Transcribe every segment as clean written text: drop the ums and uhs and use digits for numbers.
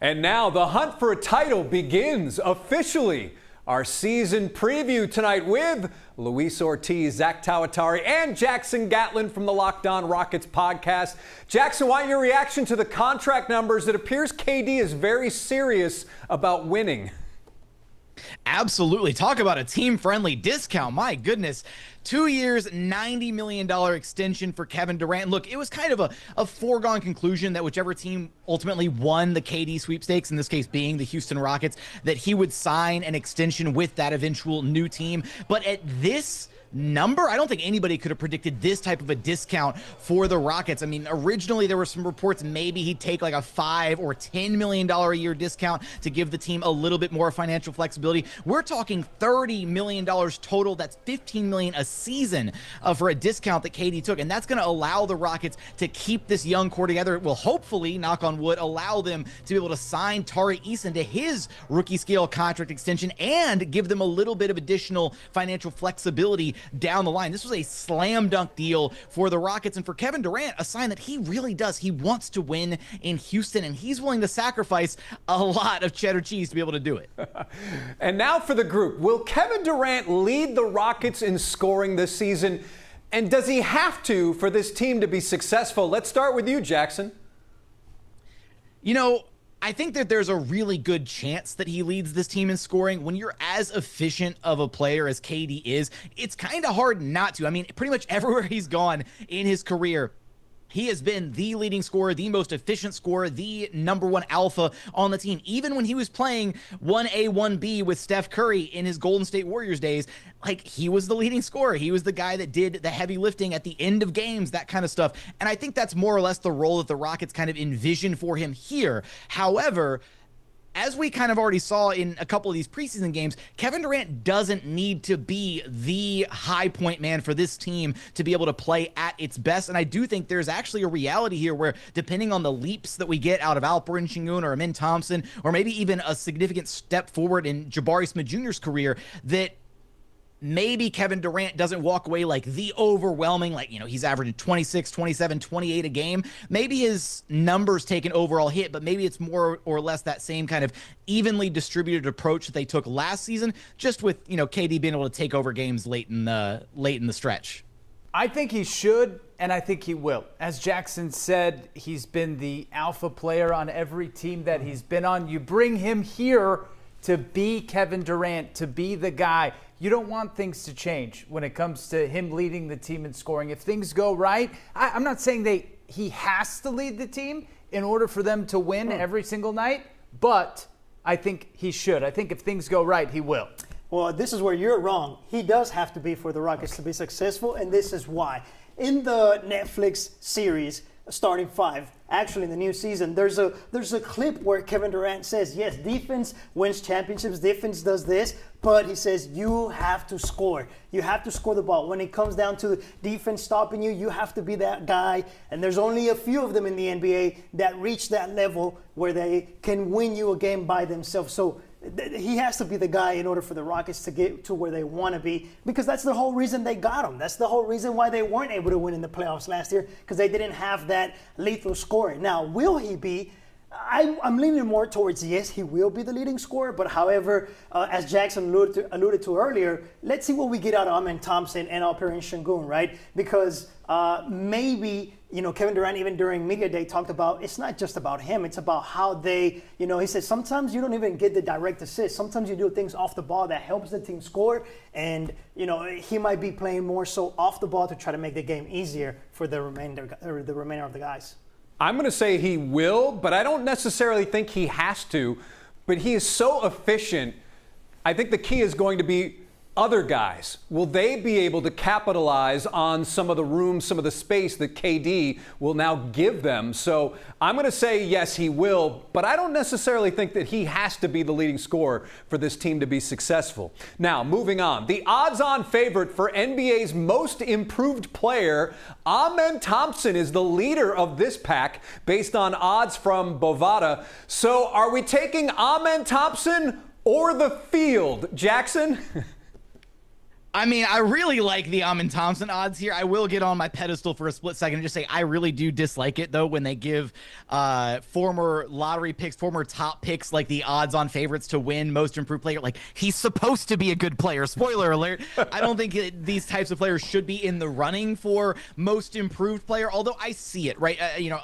And now the hunt for a title begins officially. Our season preview tonight with Luis Ortiz, Zach Tawatari, and Jackson Gatlin from the Locked On Rockets podcast. Jackson, want your reaction to the contract numbers? It appears KD is very serious about winning. Absolutely. Talk about a team-friendly discount. My goodness. 2 years, $90 million extension for Kevin Durant. Look, it was kind of a foregone conclusion that whichever team ultimately won the KD sweepstakes, in this case being the Houston Rockets, that he would sign an extension with that eventual new team. But at this number, I don't think anybody could have predicted this type of a discount for the Rockets. I mean, originally there were some reports maybe he'd take like a $5 or $10 million a year discount to give the team a little bit more financial flexibility. We're talking $30 million total. That's $15 million a season for a discount that KD took, and that's going to allow the Rockets to keep this young core together. It will hopefully, knock on wood, allow them to be able to sign Tari Eason to his rookie scale contract extension and give them a little bit of additional financial flexibility down the line. This was a slam dunk deal for the Rockets, and for Kevin Durant, a sign that he really does. He wants to win in Houston, and he's willing to sacrifice a lot of cheddar cheese to be able to do it. And now for the group. Will Kevin Durant lead the Rockets in scoring this season? And does he have to for this team to be successful? Let's start with you, Jackson. You know, I think that there's a really good chance that he leads this team in scoring. When you're as efficient of a player as KD is, it's kind of hard not to. I mean, pretty much everywhere he's gone in his career, he has been the leading scorer, the most efficient scorer, the number one alpha on the team. Even when he was playing 1A, 1B with Steph Curry in his Golden State Warriors days, like, he was the leading scorer. He was the guy that did the heavy lifting at the end of games, that kind of stuff. And I think that's more or less the role that the Rockets kind of envision for him here. However, as we kind of already saw in a couple of these preseason games, Kevin Durant doesn't need to be the high point man for this team to be able to play at its best. And I do think there's actually a reality here where, depending on the leaps that we get out of Alperen Sengun or Amin Thompson, or maybe even a significant step forward in Jabari Smith Jr.'s career, that maybe Kevin Durant doesn't walk away like the overwhelming, like, you know, he's averaging 26, 27, 28 a game. Maybe his numbers take an overall hit, but maybe it's more or less that same kind of evenly distributed approach that they took last season, just with, you know, KD being able to take over games late in the stretch. I think he should, and I think he will. As Jackson said, he's been the alpha player on every team that he's been on. You bring him here to be Kevin Durant, to be the guy. You don't want things to change when it comes to him leading the team in scoring. If things go right, I'm not saying he has to lead the team in order for them to win every single night, but I think he should. I think if things go right, he will. Well, this is where you're wrong. He does have to be for the Rockets to be successful, and this is why. In the Netflix series, Starting Five, actually in the new season, there's a clip where Kevin Durant says, yes, defense wins championships, defense does this, but he says you have to score. You have to score the ball. When it comes down to defense stopping you, you have to be that guy. And there's only a few of them in the NBA that reach that level where they can win you a game by themselves. So he has to be the guy in order for the Rockets to get to where they want to be, because that's the whole reason they got him. That's the whole reason why they weren't able to win in the playoffs last year, because they didn't have that lethal scoring. Now, will he be? I'm leaning more towards yes, he will be the leading scorer. But however, as Jackson alluded to earlier, let's see what we get out of Amin Thompson and Alperen Sengun, right? Because maybe, you know, Kevin Durant, even during Media Day, talked about it's not just about him. It's about how they, you know, he said sometimes you don't even get the direct assist. Sometimes you do things off the ball that helps the team score. And, you know, he might be playing more so off the ball to try to make the game easier for the remainder of the guys. I'm going to say he will, but I don't necessarily think he has to. But he is so efficient. I think the key is going to be other guys. Will they be able to capitalize on some of the room, some of the space that KD will now give them? So I'm going to say yes, he will, but I don't necessarily think that he has to be the leading scorer for this team to be successful. Now, moving on. The odds-on favorite for NBA's most improved player, Amin Thompson, is the leader of this pack based on odds from Bovada. So are we taking Amin Thompson or the field, Jackson? I mean, I really like the Amin Thompson odds here. I will get on my pedestal for a split second and just say I really do dislike it, though, when they give former lottery picks, former top picks, like the odds-on favorites to win most improved player. Like, he's supposed to be a good player. Spoiler alert. I don't think these types of players should be in the running for most improved player, although I see it, right?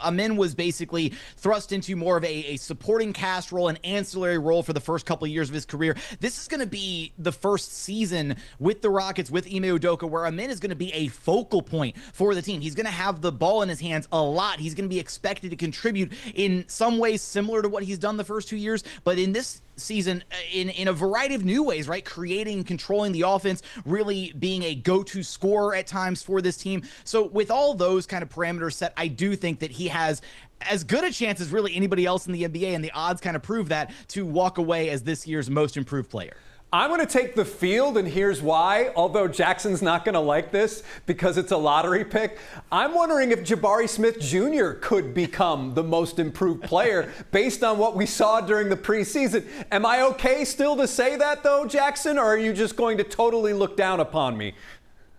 Amin was basically thrust into more of a supporting cast role, an ancillary role for the first couple of years of his career. This is going to be the first season with the Rockets, with Ime Udoka, where Amin is going to be a focal point for the team. He's going to have the ball in his hands a lot. He's going to be expected to contribute in some ways similar to what he's done the first 2 years, but in this season in a variety of new ways, right? Creating, controlling the offense, really being a go-to scorer at times for this team. So with all those kind of parameters set, I do think that he has as good a chance as really anybody else in the NBA, and the odds kind of prove that, to walk away as this year's most improved player. I'm going to take the field, and here's why. Although Jackson's not going to like this because it's a lottery pick, I'm wondering if Jabari Smith Jr. could become the most improved player based on what we saw during the preseason. Am I okay still to say that, though, Jackson, or are you just going to totally look down upon me?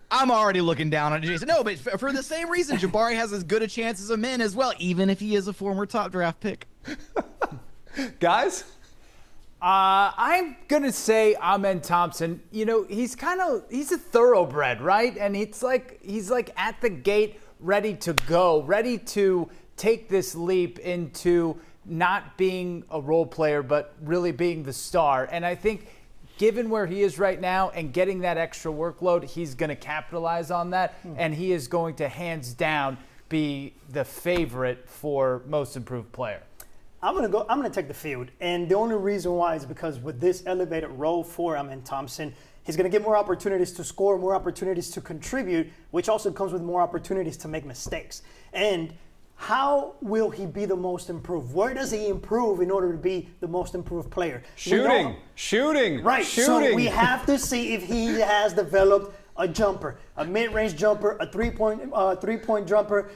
I'm already looking down on Jason. No, but for the same reason, Jabari has as good a chance as Amin as well, even if he is a former top draft pick. Guys? I'm going to say Amin Thompson. He's a thoroughbred, right? And he's like at the gate, ready to go, ready to take this leap into not being a role player, but really being the star. And I think given where he is right now and getting that extra workload, he's going to capitalize on that. And he is going to hands down be the favorite for most improved player. I'm gonna take the field, and the only reason why is because with this elevated role for Amin Thompson, he's gonna get more opportunities to score, more opportunities to contribute, which also comes with more opportunities to make mistakes. And how will he be the most improved? Where does he improve in order to be the most improved player? Shooting. Right. So we have to see if he has developed a jumper, a mid-range jumper, a three-point jumper.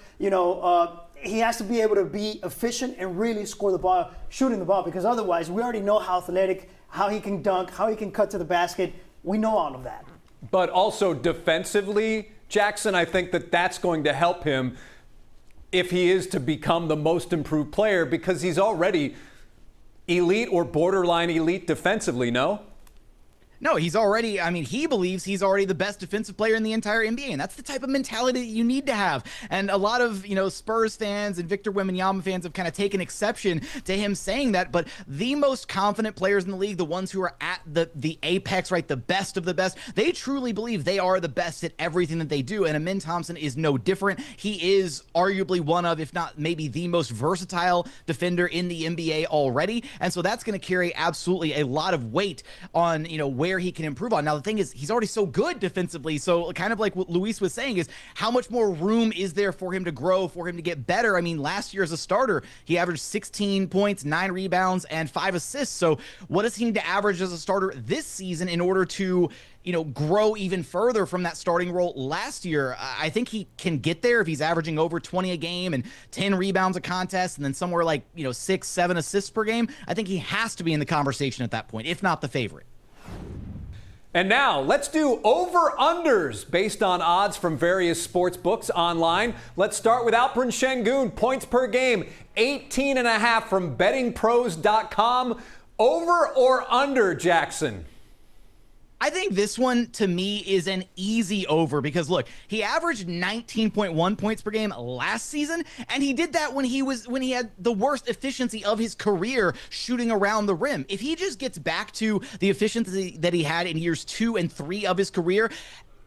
He has to be able to be efficient and really score the ball, shooting the ball, because otherwise we already know how athletic, how he can dunk, how he can cut to the basket. We know all of that. But also defensively, Jackson, I think that's going to help him if he is to become the most improved player, because he's already elite or borderline elite defensively, no? No, he believes he's already the best defensive player in the entire NBA, and that's the type of mentality that you need to have. And a lot of, Spurs fans and Victor Wembanyama fans have kind of taken exception to him saying that, but the most confident players in the league, the ones who are at the apex, right, the best of the best, they truly believe they are the best at everything that they do, and Amin Thompson is no different. He is arguably one of, if not maybe the most versatile defender in the NBA already, and so that's going to carry absolutely a lot of weight on, where he can improve on. Now, the thing is, he's already so good defensively, so kind of like what Luis was saying is, how much more room is there for him to grow, for him to get better? I mean, last year as a starter, he averaged 16 points, 9 rebounds, and 5 assists. So what does he need to average as a starter this season in order to grow even further from that starting role last year? I think he can get there if he's averaging over 20 a game and 10 rebounds a contest and then somewhere like, 6, 7 assists per game. I think he has to be in the conversation at that point, if not the favorite. And now let's do over-unders based on odds from various sports books online. Let's start with Alperen Sengun, points per game, 18.5 from bettingpros.com. Over or under, Jackson? I think this one, to me, is an easy over because, look, he averaged 19.1 points per game last season, and he did that when he had the worst efficiency of his career shooting around the rim. If he just gets back to the efficiency that he had in years 2 and 3 of his career,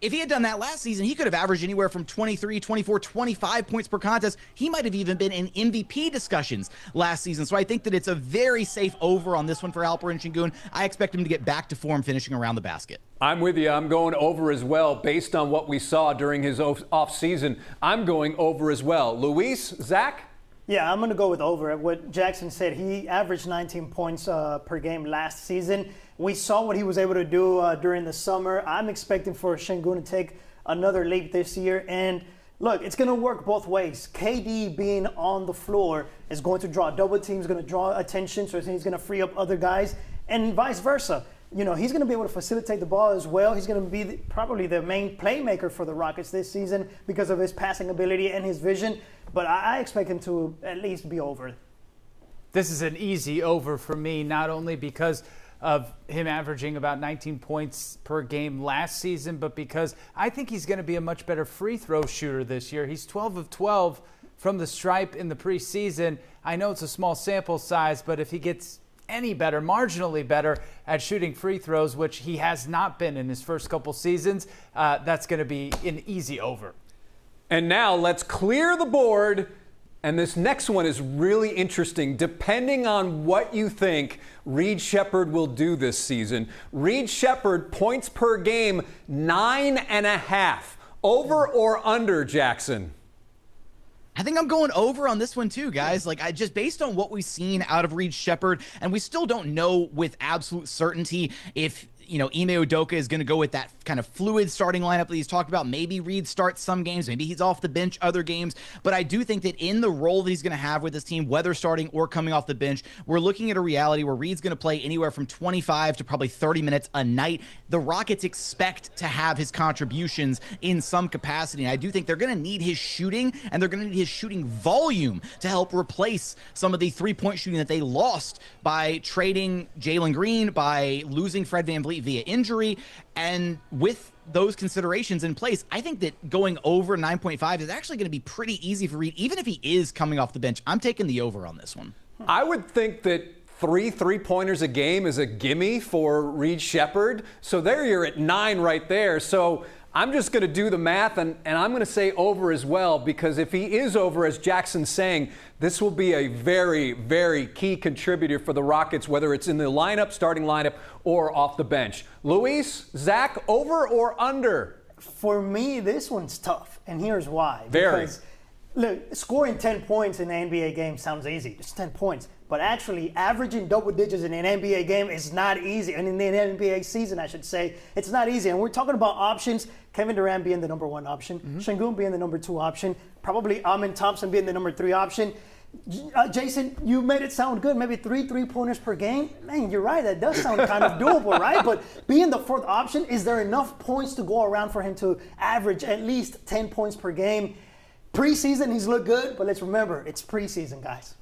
if he had done that last season, he could have averaged anywhere from 23, 24, 25 points per contest. He might have even been in MVP discussions last season. So I think that it's a very safe over on this one for Alperen Sengun. I expect him to get back to form finishing around the basket. I'm with you. I'm going over as well. Based on what we saw during his offseason, I'm going over as well. Luis, Zach? Yeah, I'm going to go with over. What Jackson said, he averaged 19 points per game last season. We saw what he was able to do during the summer. I'm expecting for Sengun to take another leap this year. And look, it's going to work both ways. KD being on the floor is going to draw double teams, going to draw attention, so he's going to free up other guys, and vice versa. he's going to be able to facilitate the ball as well. He's going to be probably the main playmaker for the Rockets this season because of his passing ability and his vision. But I expect him to at least be over. This is an easy over for me, not only because of him averaging about 19 points per game last season, but because I think he's going to be a much better free throw shooter this year. He's 12 of 12 from the stripe in the preseason. I know it's a small sample size, but if he gets any better, marginally better at shooting free throws, which he has not been in his first couple seasons, that's going to be an easy over. And now let's clear the board. And this next one is really interesting. Depending on what you think Reed Sheppard will do this season, Reed Sheppard, points per game, 9.5. Over or under, Jackson? I think I'm going over on this one too, guys. I just based on what we've seen out of Reed Sheppard, and we still don't know with absolute certainty if Ime Udoka is going to go with that kind of fluid starting lineup that he's talked about. Maybe Reed starts some games, maybe he's off the bench other games, but I do think that in the role that he's going to have with this team, whether starting or coming off the bench, we're looking at a reality where Reed's going to play anywhere from 25 to probably 30 minutes a night. The Rockets expect to have his contributions in some capacity, and I do think they're going to need his shooting, and they're going to need his shooting volume to help replace some of the three-point shooting that they lost by trading Jalen Green, by losing Fred VanVleet via injury. And with those considerations in place, I think that going over 9.5 is actually going to be pretty easy for Reed, even if he is coming off the bench. I'm taking the over on this one. I would think that 3 3-pointers a game is a gimme for Reed Sheppard. So there you're at 9 right there. So I'm just going to do the math, and I'm going to say over as well, because if he is over, as Jackson's saying, this will be a very, very key contributor for the Rockets, whether it's in the lineup, starting lineup, or off the bench. Luis, Zach, over or under? For me, this one's tough, and here's why. Very. Because, look, scoring 10 points in an NBA game sounds easy, just 10 points. But actually, averaging double digits in an NBA game is not easy. And in the NBA season, I should say, it's not easy. And we're talking about options. Kevin Durant being the number 1 option, Sengun being the number 2 option, probably Thompson being the number 3 option. Jason, you made it sound good. Maybe 3 3-pointers per game. Man, you're right. That does sound kind of doable, right? But being the 4th option, is there enough points to go around for him to average at least 10 points per game? Preseason, he's looked good, but let's remember, it's preseason, guys.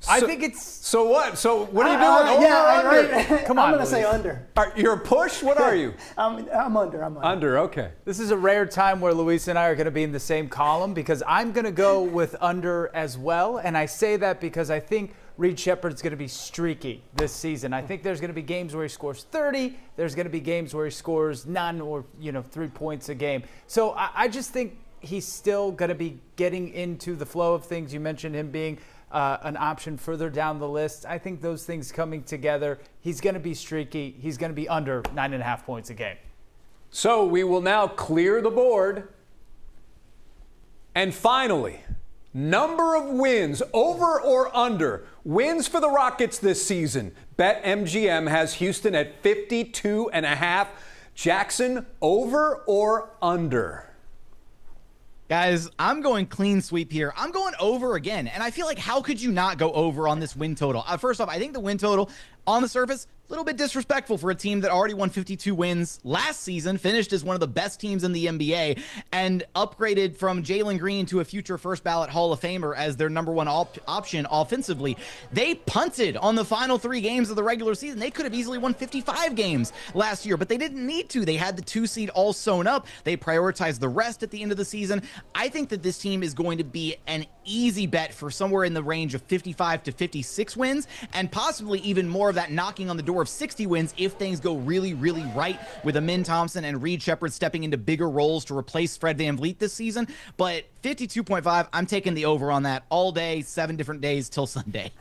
I think it's... So what? So what are you doing? Over or under? Right. Come on, I'm going to say under. You're a push? What are you? I'm under. Under, okay. This is a rare time where Luis and I are going to be in the same column, because I'm going to go with under as well. And I say that because I think Reed Sheppard's going to be streaky this season. I think there's going to be games where he scores 30. There's going to be games where he scores none or 3 points a game. So I just think he's still going to be getting into the flow of things. You mentioned him being an option further down the list. I think those things coming together, he's going to be streaky. He's going to be under 9.5 points a game. So we will now clear the board. And finally, number of wins, over or under, wins for the Rockets this season. BetMGM has Houston at 52.5. Jackson, over or under? Guys, I'm going clean sweep here. I'm going over again. And I feel like, how could you not go over on this win total? First off, I think the win total on the surface, a little bit disrespectful for a team that already won 52 wins last season, finished as one of the best teams in the NBA, and upgraded from Jalen Green to a future first ballot Hall of Famer as their number 1 option offensively. They punted on the final 3 games of the regular season. They could have easily won 55 games last year, but they didn't need to. They had the 2 seed all sewn up. They prioritized the rest at the end of the season. I think that this team is going to be an easy bet for somewhere in the range of 55 to 56 wins, and possibly even more of that knocking on the door of 60 wins if things go really, really right with Amin Thompson and Reed Sheppard stepping into bigger roles to replace Fred VanVleet this season. But 52.5, I'm taking the over on that all day, 7 different days till Sunday.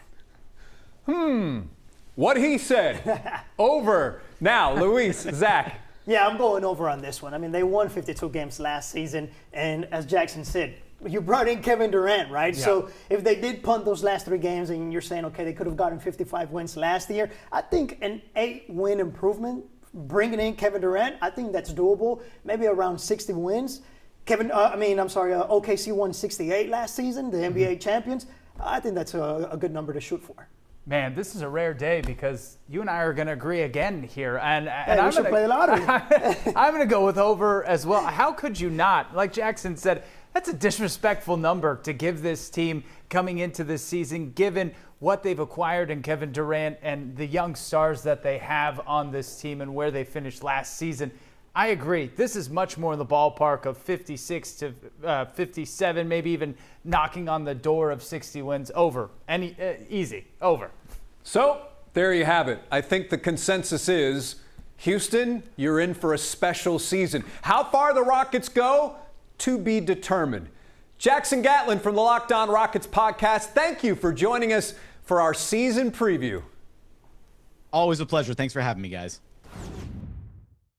What he said. Over. Now, Luis, Zach. Yeah, I'm going over on this one. I mean, they won 52 games last season, and as Jackson said, you brought in Kevin Durant, right? Yeah. So if they did punt those last 3 games and you're saying, okay, they could have gotten 55 wins last year, I think an 8-win improvement, bringing in Kevin Durant, I think that's doable, maybe around 60 wins. OKC won 68 last season, the NBA champions. I think that's a good number to shoot for. Man, this is a rare day because you and I are going to agree again here. And we should play the lottery. I'm going to go with over as well. How could you not? Like Jackson said, that's a disrespectful number to give this team coming into this season, given what they've acquired in Kevin Durant and the young stars that they have on this team and where they finished last season. I agree. This is much more in the ballpark of 56 to 57, maybe even knocking on the door of 60 wins. Over. Easy. Over. So there you have it. I think the consensus is, Houston, you're in for a special season. How far the Rockets go, to be determined. Jackson Gatlin from the Locked On Rockets podcast, thank you for joining us for our season preview. Always a pleasure. Thanks for having me, guys.